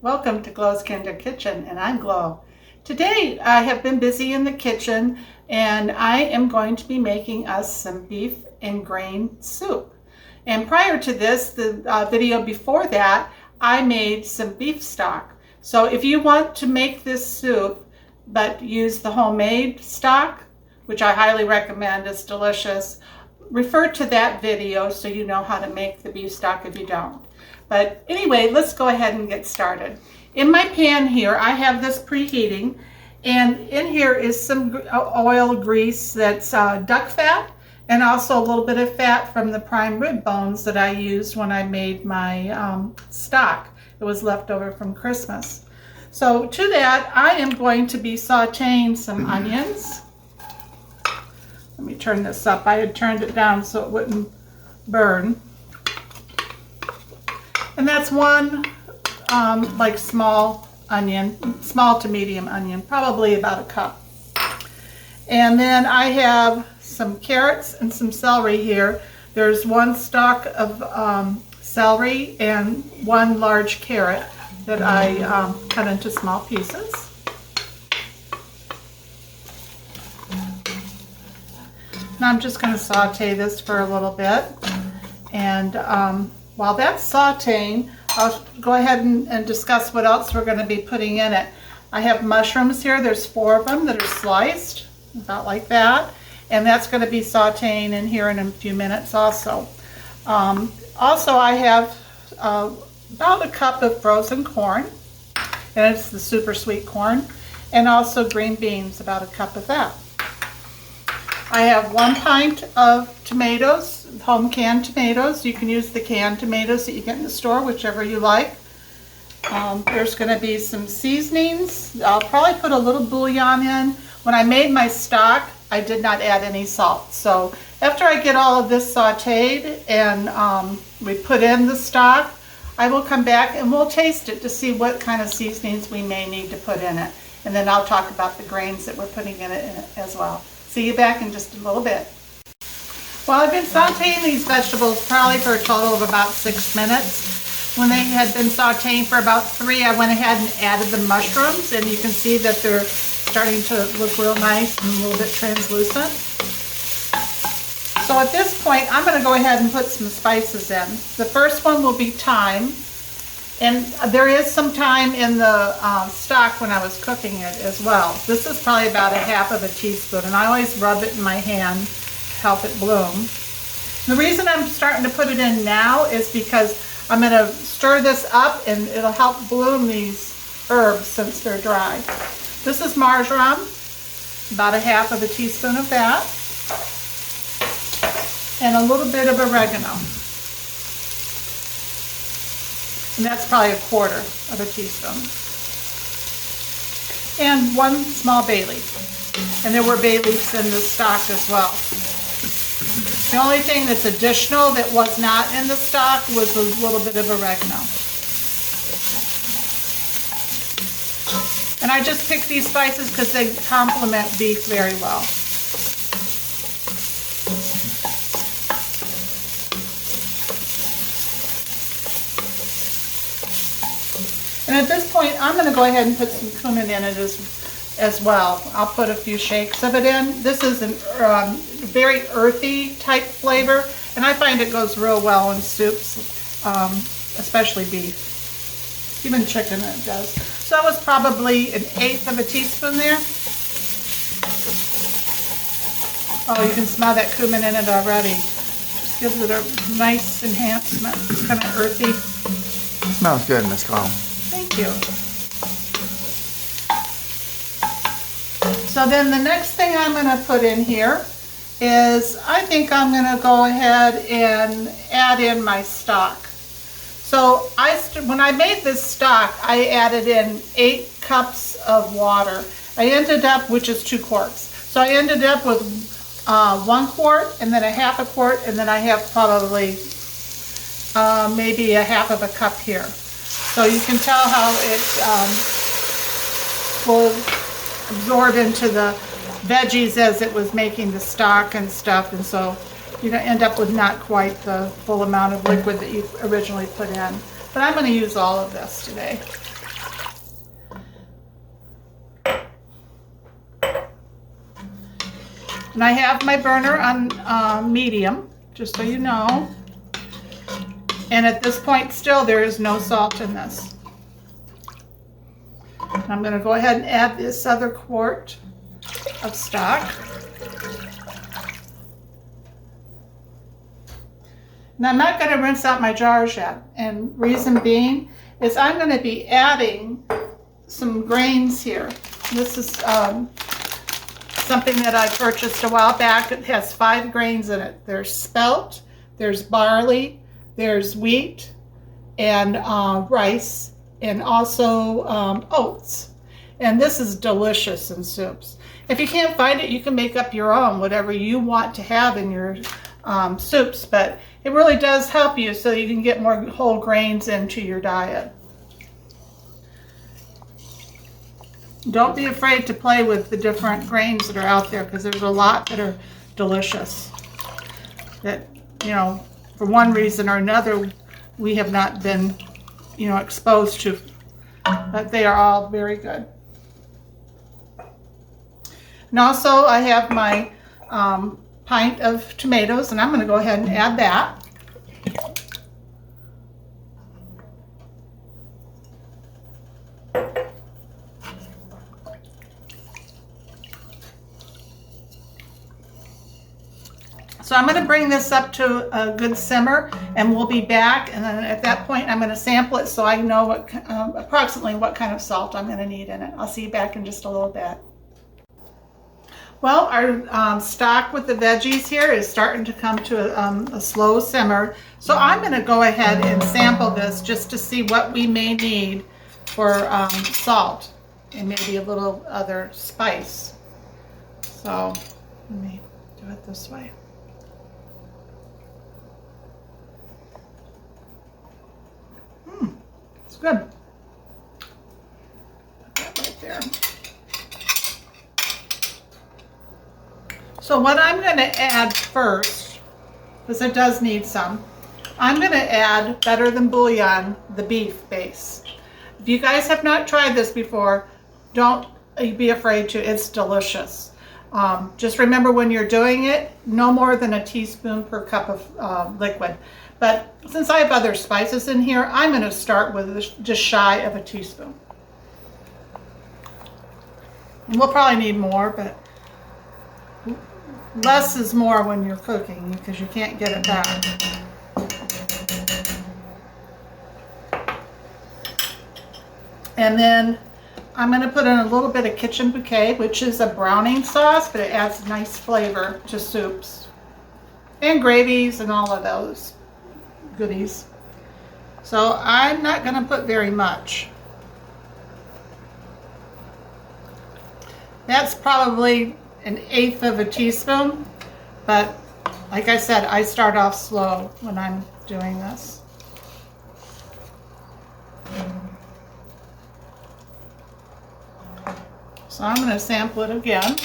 Welcome to Glow's Kinder Kitchen, and I'm Glow. Today I have been busy in the kitchen and I am going to be making us some beef and grain soup. And prior to this, the video before that, I made some beef stock. So if you want to make this soup but use the homemade stock, which I highly recommend, is delicious, refer to that video so you know how to make the beef stock if you don't. But anyway, let's go ahead and get started. In my pan here, I have this preheating, and in here is some oil grease that's duck fat, and also a little bit of fat from the prime rib bones that I used when I made my stock. It was left over from Christmas. So to that, I am going to be sauteing some onions. Let me turn this up. I had turned it down so it wouldn't burn. And that's one like small onion, small to medium onion, probably about a cup. And then I have some carrots and some celery here. There's one stalk of celery and one large carrot that I cut into small pieces. And I'm just going to saute this for a little bit. And while that's sauteing, I'll go ahead and discuss what else we're going to be putting in it. I have mushrooms here. There's 4 of them that are sliced, about like that. And that's going to be sauteing in here in a few minutes also. Also, I have about a cup of frozen corn, and it's the super sweet corn, and also green beans, about a cup of that. I have 1 pint of tomatoes, home canned tomatoes. You can use the canned tomatoes that you get in the store, whichever you like. There's going to be some seasonings. I'll probably put a little bouillon in. When I made my stock, I did not add any salt. So after I get all of this sauteed and we put in the stock, I will come back and we'll taste it to see what kind of seasonings we may need to put in it. And then I'll talk about the grains that we're putting in it as well. See you back in just a little bit. Well, I've been sauteing these vegetables probably for a total of about 6 minutes. When they had been sauteing for about 3, I went ahead and added the mushrooms, and you can see that they're starting to look real nice and a little bit translucent. So at this point, I'm going to go ahead and put some spices in. The first one will be thyme, and there is some thyme in the stock when I was cooking it as well. This is probably about a half of a teaspoon, and I always rub it in my hand to help it bloom. The reason I'm starting to put it in now is because I'm going to stir this up and it'll help bloom these herbs since they're dry. This is marjoram, about a half of a teaspoon of that, and a little bit of oregano. And that's probably a quarter of a teaspoon. And 1 small bay leaf. And there were bay leaves in the stock as well. The only thing that's additional that was not in the stock was a little bit of oregano. And I just picked these spices because they complement beef very well. And at this point, I'm going to go ahead and put some cumin in it as well. I'll put a few shakes of it in. This is a very earthy type flavor, and I find it goes real well in soups, especially beef. Even chicken it does. So that was probably 1/8 of a teaspoon there. Oh, you can smell that cumin in it already. Just gives it a nice enhancement. It's kind of earthy. It smells good, Miss Glow. Thank you. So then the next thing I'm going to put in here is I think I'm going to go ahead and add in my stock. So when I made this stock, I added in 8 cups of water. I ended up, which is 2 quarts. So I ended up with 1 quart, and then a half a quart, and then I have probably maybe a half of a cup here. So you can tell how it will absorb into the veggies as it was making the stock and stuff, and so you end up with not quite the full amount of liquid that you originally put in. But I'm going to use all of this today. And I have my burner on medium, just so you know. And at this point still, there is no salt in this. And I'm going to go ahead and add this other quart of stock. And I'm not going to rinse out my jars yet. And reason being is I'm going to be adding some grains here. This is something that I purchased a while back. It has 5 grains in it. There's spelt, there's barley, there's wheat, and rice, and also oats. And this is delicious in soups. If you can't find it, you can make up your own, whatever you want to have in your soups, but it really does help you so you can get more whole grains into your diet. Don't be afraid to play with the different grains that are out there, because there's a lot that are delicious that, you know, for one reason or another we have not been, you know, exposed to, but they are all very good. And also I have my pint of tomatoes, and I'm going to go ahead and add that. So I'm going to bring this up to a good simmer, and we'll be back, and then at that point I'm going to sample it so I know what approximately what kind of salt I'm going to need in it. I'll see you back in just a little bit. Well, our stock with the veggies here is starting to come to a slow simmer, so I'm going to go ahead and sample this just to see what we may need for salt and maybe a little other spice. So let me do it this way. It's good. Put that right there. So what I'm going to add first, because it does need some, I'm going to add Than Bouillon, the beef base. If you guys have not tried this before, don't be afraid to. It's delicious. Just remember when you're doing it, no more than a teaspoon per cup of liquid. But since I have other spices in here, I'm going to start with just shy of a teaspoon. And we'll probably need more, but less is more when you're cooking because you can't get it back. And then I'm going to put in a little bit of kitchen bouquet, which is a browning sauce, but it adds nice flavor to soups and gravies and all of those goodies. So I'm not going to put very much. That's probably 1/8 of a teaspoon, but like I said, I start off slow when I'm doing this. So I'm going to sample it again.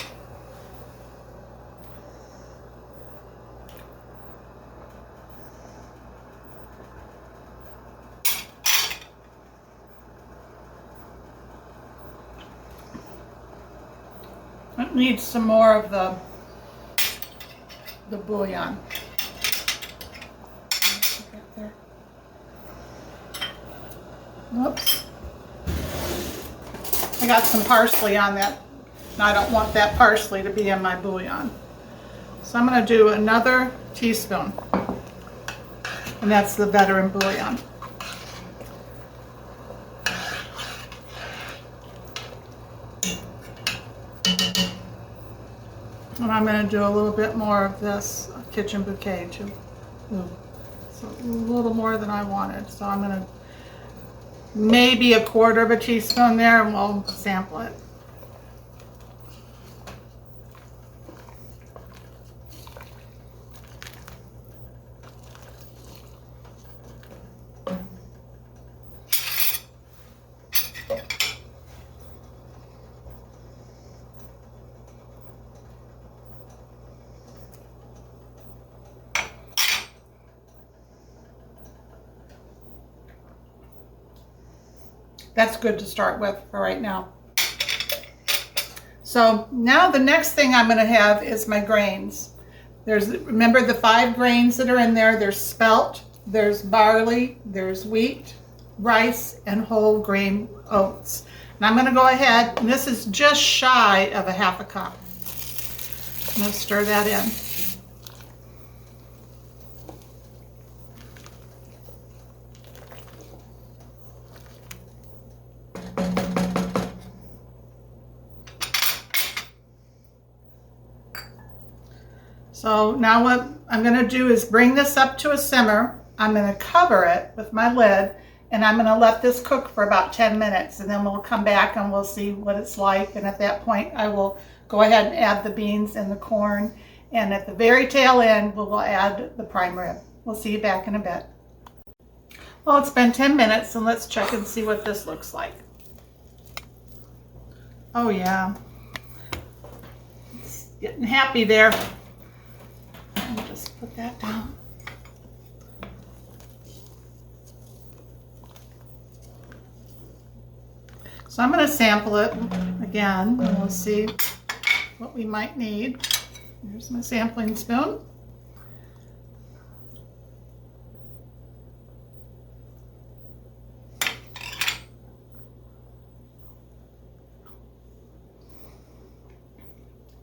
It needs some more of the bouillon. Right there. Whoops. I got some parsley on that, and I don't want that parsley to be in my bouillon. So I'm going to do another teaspoon, and that's the Than Bouillon. And I'm going to do a little bit more of this kitchen bouquet too. So a little more than I wanted. So I'm going to maybe 1/4 of a teaspoon there, and we'll sample it. That's good to start with for right now. So now the next thing I'm going to have is my grains. Remember the 5 grains that are in there. There's spelt, there's barley, there's wheat, rice, and whole grain oats. And I'm going to go ahead, and this is just shy of a 1/2 cup. I'm going to stir that in. So now what I'm going to do is bring this up to a simmer. I'm going to cover it with my lid, and I'm going to let this cook for about 10 minutes, and then we'll come back and we'll see what it's like. And at that point, I will go ahead and add the beans and the corn. And at the very tail end, we'll add the prime rib. We'll see you back in a bit. Well, it's been 10 minutes, and let's check and see what this looks like. Oh yeah, it's getting happy there. I'll just put that down. So I'm going to sample it again, and we'll see what we might need. Here's my sampling spoon.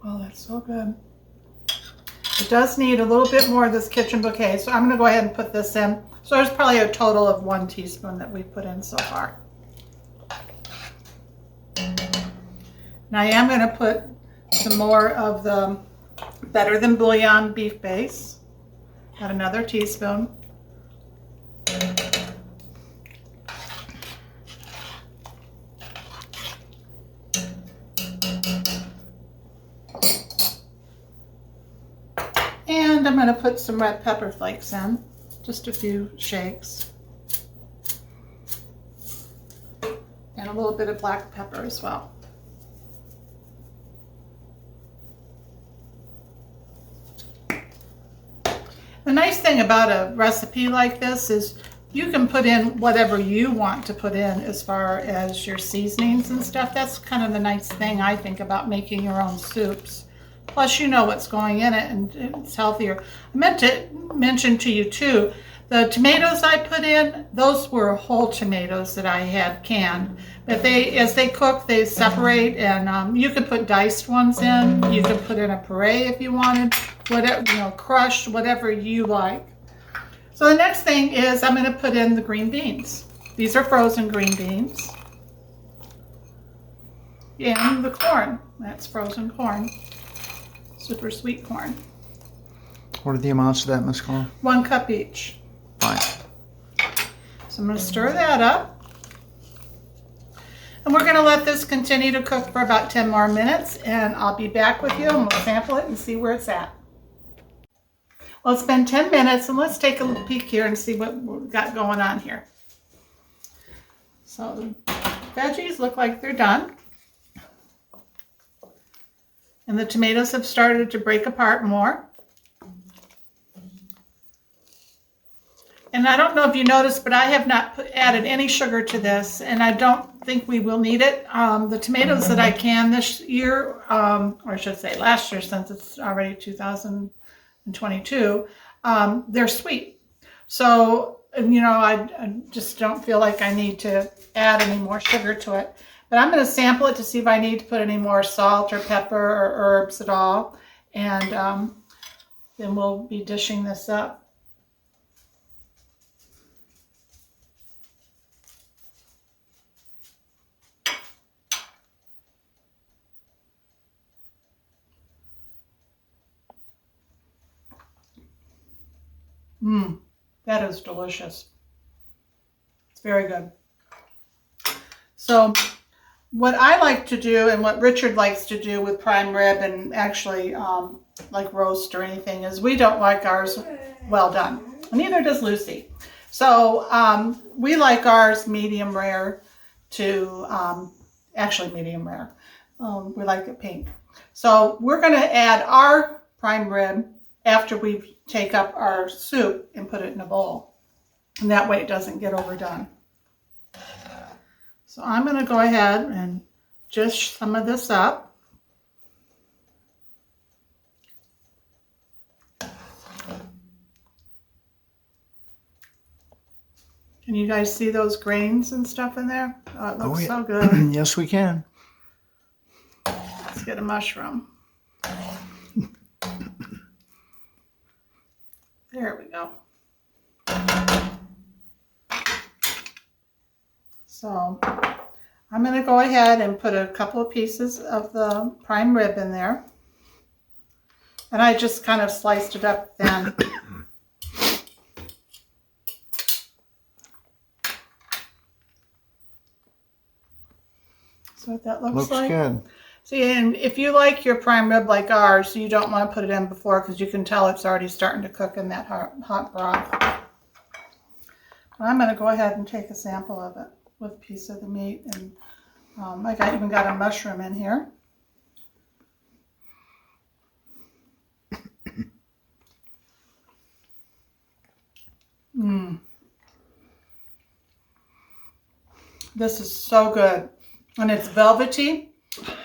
Oh, that's so good. It does need a little bit more of this kitchen bouquet, so I'm going to go ahead and put this in. So there's probably a total of 1 teaspoon that we've put in so far. Now I am going to put some more of the Better Than Bouillon beef base. Add another teaspoon. And I'm going to put some red pepper flakes in, just a few shakes. And a little bit of black pepper as well. The nice thing about a recipe like this is you can put in whatever you want to put in as far as your seasonings and stuff. That's kind of the nice thing, I think, about making your own soups. Plus, you know what's going in it, and it's healthier. I meant to mention to you, too, the tomatoes I put in, those were whole tomatoes that I had canned. But as they cook, they separate, and you could put diced ones in. You could put in a puree if you wanted, whatever, crushed, whatever you like. So the next thing is I'm going to put in the green beans. These are frozen green beans. And the corn. That's frozen corn. Super sweet corn. What are the amounts of that, Miss Collins? 1 cup each. Fine. So I'm going to stir that up. And we're going to let this continue to cook for about 10 more minutes, and I'll be back with you and we'll sample it and see where it's at. Well, it's been 10 minutes, and let's take a little peek here and see what we've got going on here. So the veggies look like they're done. And the tomatoes have started to break apart more. And I don't know if you noticed, but I have not added any sugar to this, and I don't think we will need it. The tomatoes that I canned this year, or I should say last year, since it's already 2022, they're sweet. So, I just don't feel like I need to add any more sugar to it. But I'm going to sample it to see if I need to put any more salt or pepper or herbs at all. And then we'll be dishing this up. That is delicious. It's very good. So what I like to do, and what Richard likes to do with prime rib, and actually like roast or anything, is we don't like ours well done. Neither does Lucy. So we like ours medium rare to, actually medium rare. We like it pink. So we're going to add our prime rib after we take up our soup and put it in a bowl. And that way it doesn't get overdone. So I'm going to go ahead and dish some of this up. Can you guys see those grains and stuff in there? Oh, it looks yeah. so good. Yes, we can. Let's get a mushroom. There we go. So I'm going to go ahead and put a couple of pieces of the prime rib in there. And I just kind of sliced it up thin. So what that looks like. Looks good. See, and if you like your prime rib like ours, you don't want to put it in before because you can tell it's already starting to cook in that hot broth. I'm going to go ahead and take a sample of it with a piece of the meat. And I even got a mushroom in here. This is so good. And it's velvety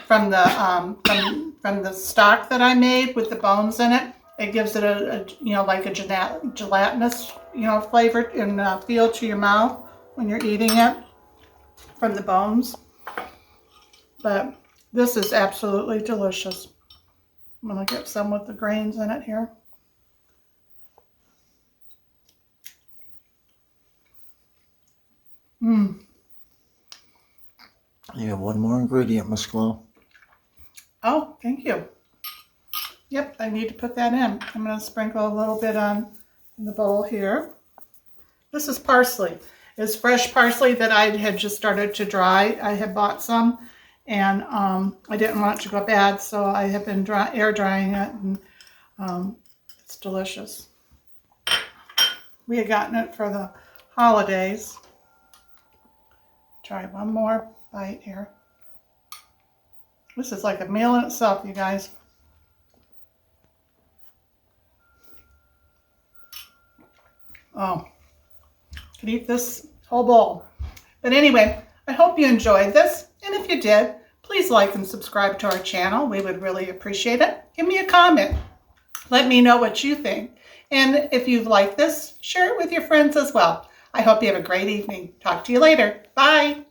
from the stock that I made with the bones in it. It gives it a like a gelatinous, flavor and feel to your mouth when you're eating it from the bones. But this is absolutely delicious. I'm gonna get some with the grains in it here. You have one more ingredient, Miss Chloe. Oh, thank you. Yep, I need to put that in. I'm going to sprinkle a little bit on in the bowl here. This is parsley. It's fresh parsley that I had just started to dry. I had bought some, and I didn't want it to go bad, so I have been air drying it, and it's delicious. We had gotten it for the holidays. Try one more bite here. This is like a meal in itself, you guys. Oh, could eat this whole bowl. But anyway, I hope you enjoyed this. And if you did, please like and subscribe to our channel. We would really appreciate it. Give me a comment. Let me know what you think. And if you've liked this, share it with your friends as well. I hope you have a great evening. Talk to you later. Bye.